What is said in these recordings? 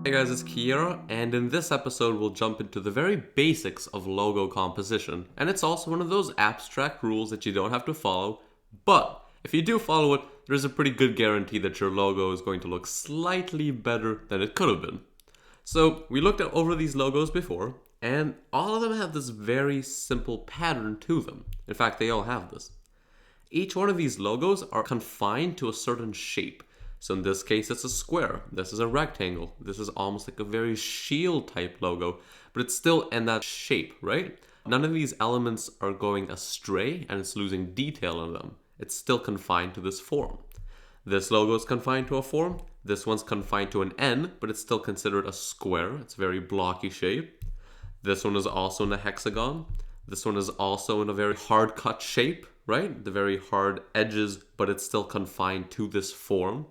Hey guys, it's Kiera, and in this episode we'll jump into the very basics of logo composition. And it's also one of those abstract rules that you don't have to follow, but if you do follow it, there's a pretty good guarantee that your logo is going to look slightly better than it could have been. So we looked over these logos before, and all of them have this very simple pattern to them. In fact, they all have this. Each one of these logos are confined to a certain shape. So in this case, it's a square. This is a rectangle. This is almost like a very shield type logo, but it's still in that shape, right? None of these elements are going astray and it's losing detail in them. It's still confined to this form. This logo is confined to a form. This one's confined to an N, but it's still considered a square. It's a very blocky shape. This one is also in a hexagon. This one is also in a very hard cut shape, right? The very hard edges, but it's still confined to this form.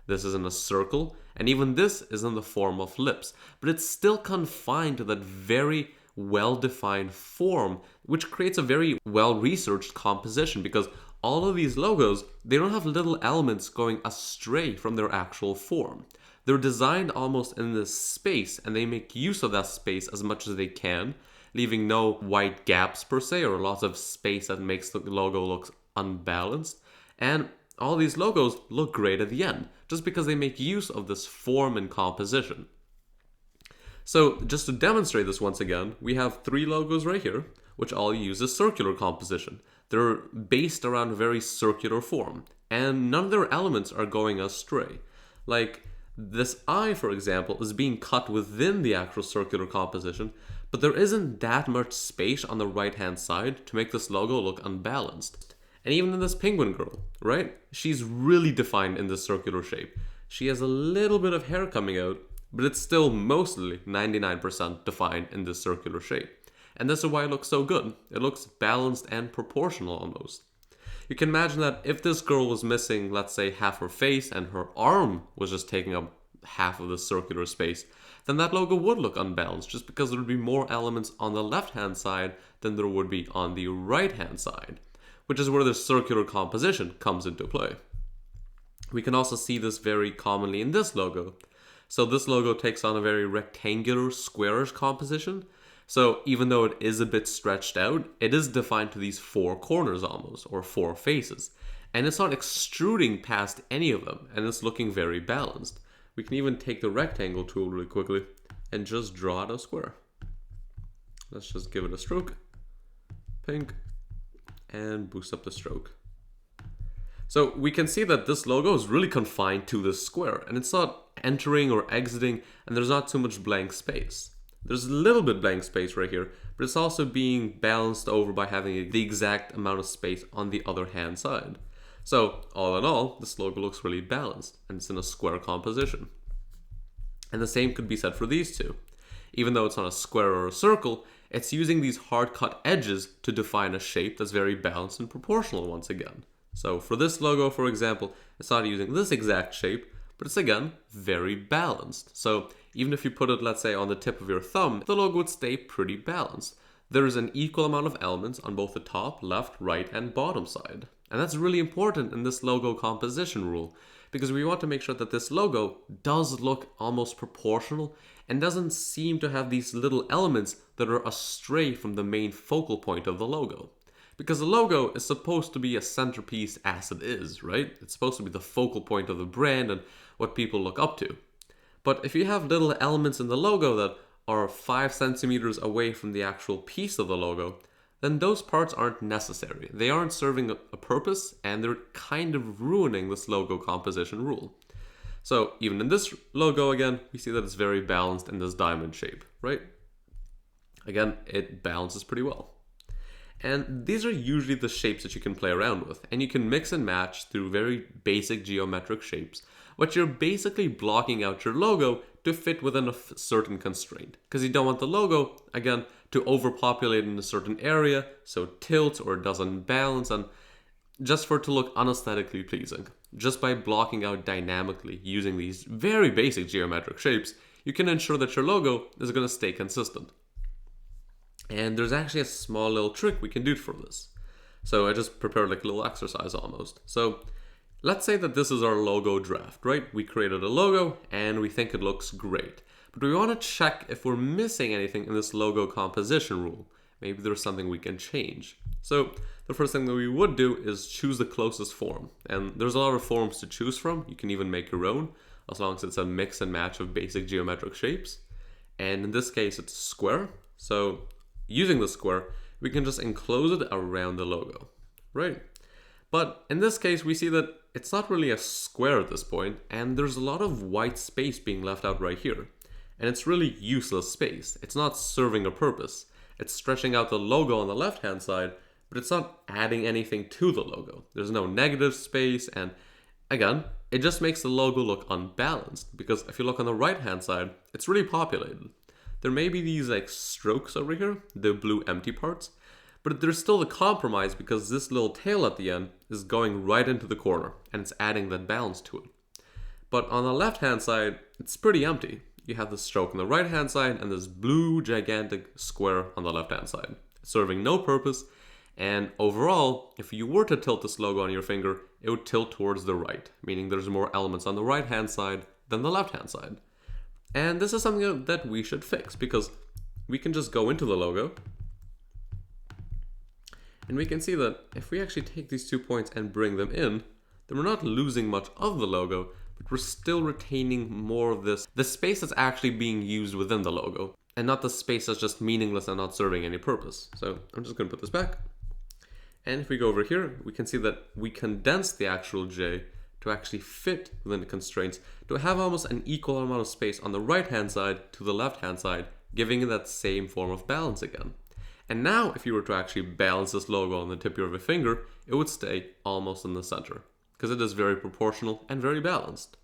This is in a circle, and even this is in the form of lips, but it's still confined to that very well-defined form, which creates a very well-researched composition because all of these logos, they don't have little elements going astray from their actual form. They're designed almost in this space, and they make use of that space as much as they can, leaving no white gaps per se, or lots of space that makes the logo look unbalanced. And all these logos look great at the end, just because they make use of this form and composition. So just to demonstrate this once again, we have three logos right here, which all use a circular composition. They're based around a very circular form, and none of their elements are going astray. Like this eye, for example, is being cut within the actual circular composition, but there isn't that much space on the right-hand side to make this logo look unbalanced. And even in this penguin girl, right? She's really defined in this circular shape. She has a little bit of hair coming out, but it's still mostly 99% defined in this circular shape. And this is why it looks so good. It looks balanced and proportional almost. You can imagine that if this girl was missing, let's say, half her face and her arm was just taking up half of the circular space, then that logo would look unbalanced just because there would be more elements on the left-hand side than there would be on the right-hand side, which is where the circular composition comes into play. We can also see this very commonly in this logo. So this logo takes on a very rectangular, squarish composition. So even though it is a bit stretched out, it is defined to these four corners almost, or four faces. And it's not extruding past any of them, and it's looking very balanced. We can even take the rectangle tool really quickly and just draw out a square. Let's just give it a stroke. Pink. And boost up the stroke. So we can see that this logo is really confined to this square, and it's not entering or exiting, and there's not too much blank space. There's a little bit blank space right here, but it's also being balanced over by having the exact amount of space on the other hand side. So all in all, this logo looks really balanced, and it's in a square composition. And the same could be said for these two. Even though it's not a square or a circle, it's using these hard-cut edges to define a shape that's very balanced and proportional once again. So for this logo, for example, it's not using this exact shape, but it's again very balanced. So even if you put it, let's say, on the tip of your thumb, the logo would stay pretty balanced. There is an equal amount of elements on both the top, left, right, and bottom side. And that's really important in this logo composition rule, because we want to make sure that this logo does look almost proportional and doesn't seem to have these little elements that are astray from the main focal point of the logo. Because the logo is supposed to be a centerpiece as it is, right? It's supposed to be the focal point of the brand and what people look up to. But if you have little elements in the logo that are 5 centimeters away from the actual piece of the logo, then those parts aren't necessary. They aren't serving a purpose, and they're kind of ruining this logo composition rule. So even in this logo again, we see that it's very balanced in this diamond shape, right? Again, it balances pretty well. And these are usually the shapes that you can play around with, and you can mix and match through very basic geometric shapes, but you're basically blocking out your logo to fit within a certain constraint, because you don't want the logo, again, to overpopulate in a certain area, so it tilts or it doesn't balance, and just for it to look unaesthetically pleasing. Just by blocking out dynamically using these very basic geometric shapes, you can ensure that your logo is going to stay consistent. And there's actually a small little trick we can do for this. So I just prepared like a little exercise almost. So let's say that this is our logo draft, right? We created a logo and we think it looks great. But we want to check if we're missing anything in this logo composition rule. Maybe there's something we can change. So the first thing that we would do is choose the closest form. And there's a lot of forms to choose from. You can even make your own, as long as it's a mix and match of basic geometric shapes. And in this case, it's square. So using the square, we can just enclose it around the logo, right? But in this case, we see that it's not really a square at this point, and there's a lot of white space being left out right here. And it's really useless space. It's not serving a purpose. It's stretching out the logo on the left-hand side, but it's not adding anything to the logo. There's no negative space, and again, it just makes the logo look unbalanced, because if you look on the right-hand side, it's really populated. There may be these like strokes over here, the blue empty parts, but there's still the compromise because this little tail at the end is going right into the corner and it's adding that balance to it. But on the left hand side, it's pretty empty. You have the stroke on the right hand side and this blue gigantic square on the left hand side, serving no purpose. And overall, if you were to tilt this logo on your finger, it would tilt towards the right, meaning there's more elements on the right hand side than the left hand side. And this is something that we should fix, because we can just go into the logo and we can see that if we actually take these 2 points and bring them in, then we're not losing much of the logo, but we're still retaining more of the space that's actually being used within the logo, and not the space that's just meaningless and not serving any purpose. So I'm just going to put this back. And if we go over here, we can see that we condensed the actual J to actually fit within the constraints, to have almost an equal amount of space on the right hand side to the left hand side, giving it that same form of balance again. And now if you were to actually balance this logo on the tip of your finger, it would stay almost in the center, because it is very proportional and very balanced.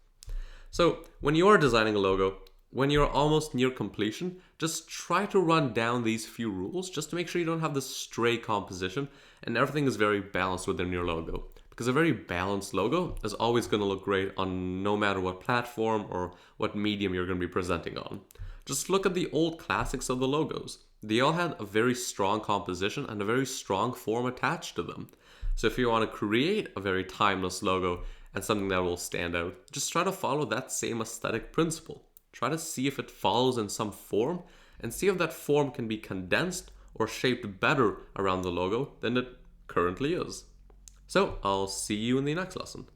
So when you are designing a logo, when you're almost near completion, just try to run down these few rules just to make sure you don't have this stray composition and everything is very balanced within your logo. Because a very balanced logo is always going to look great on no matter what platform or what medium you're going to be presenting on. Just look at the old classics of the logos. They all had a very strong composition and a very strong form attached to them. So if you want to create a very timeless logo and something that will stand out, just try to follow that same aesthetic principle. Try to see if it follows in some form and see if that form can be condensed or shaped better around the logo than it currently is. So I'll see you in the next lesson.